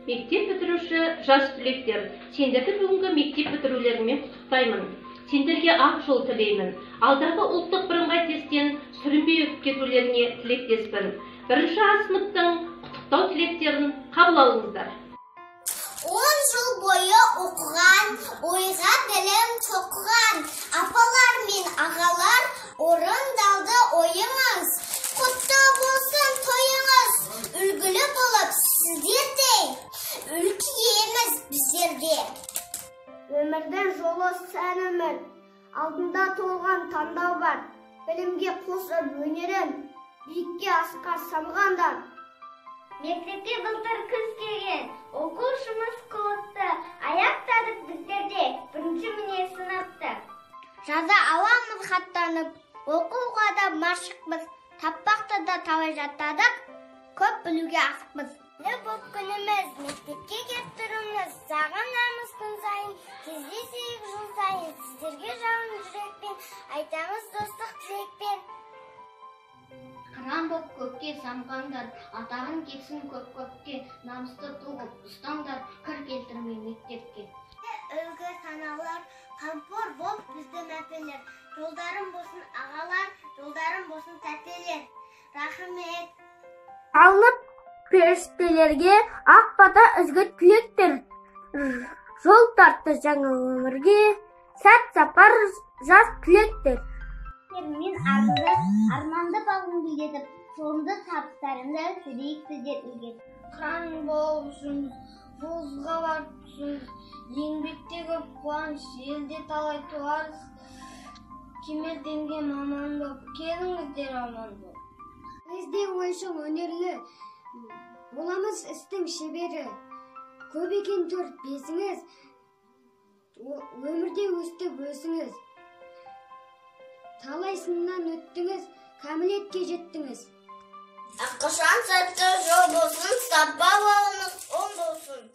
Мектеп бітіруші жас түлектер, сендерді бүгінгі мектеп бітірулерімен құттықтаймын. Сендерге ақ жол тілеймін. Алдағы ұлттық бірыңғай тесттен сүрінбей өтіп кетулеріне тілектеспін. Бірінші А сыныптың құттықтау тілектерін қабыл алыңыздар. 10 жыл бойы оқыған, ойға білім тоқыған, апалар мен ағалар, орындалды ойыңыз. Құтты болсын тойыңыз, үлгілі болып сіздердей, үлгі еміз біздерде. Өмірдің жолы сән өмір, алдында толған таңдау бар. Білімге қосып өнерін, биікке асқа самғандар. Мектепке былтыр күз келген, оқушымыз құлықты, аяқтадық біздерде, бірінші міне сыныпты. Жаза аламыз хаттанып, оқуға да машықпыз, таппақты да талай жаттадық, көп білуге асықпыз. Бұл күніміз, мектепке кеп тұрыңыз, сағынамыз күн сайын, кездесейік жыл сайын, сіздерге жалын жүрекпен, айтамыз достық тілекпен. Қыран боп көкке самғандар, атағын кетсін көп-көпке, намысты туғып ұстаңдар, кір келтірмей мектепке. Үлгі саналар, қамқор болып біздің әпелер, жолдарым болсын ағалар, жолдарым болсын тәтелер. Рахмет. Алып періштелерге ақ бата ізгі тілектер, жол тартты жаңа өмірге, сәт сапар жас тілектер. Мен арманды бағым білдетіп, жолымды табыстарымды сөйлейік сіздер үлгет. Қыран болыпсыңыз, жолға барыпсыңыз, еңбектегі қуаныш, елде талай туарыз, кемелденген маман боп, келіңіздер аман боп. Бізде ойшыл өнерлі, боламыз істің шебері, көп екен 4-5-іңіз, өмірде өстіп өсіңіз. Талай сыннан өттіңіз, кәмілетке жеттіңіз. Аққышан сәтті жол болсын, сапар жолыңыз оң болсын.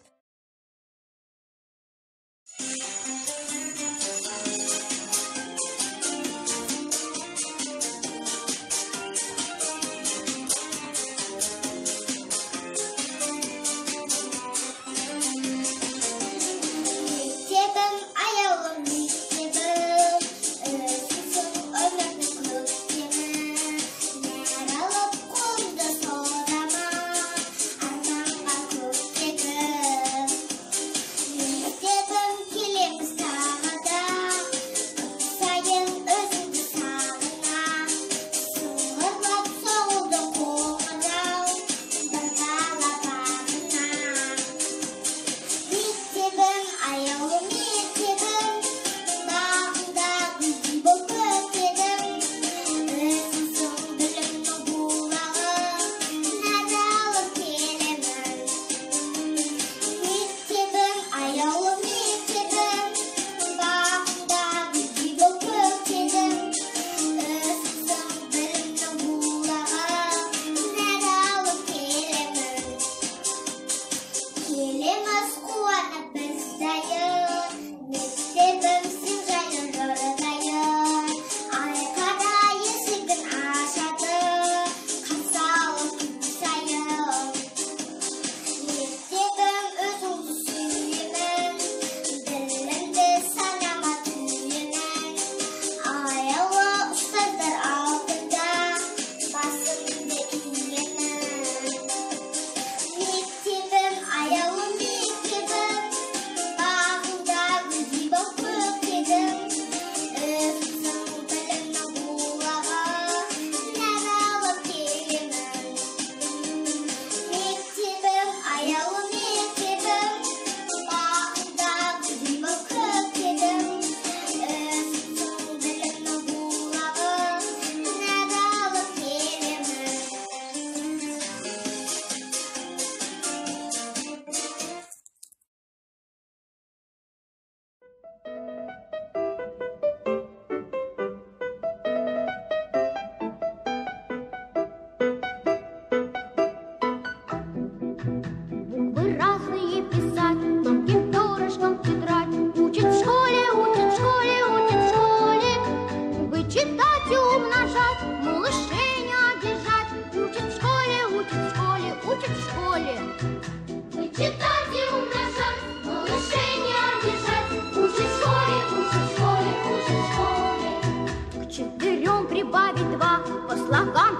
Келеміз ыслаган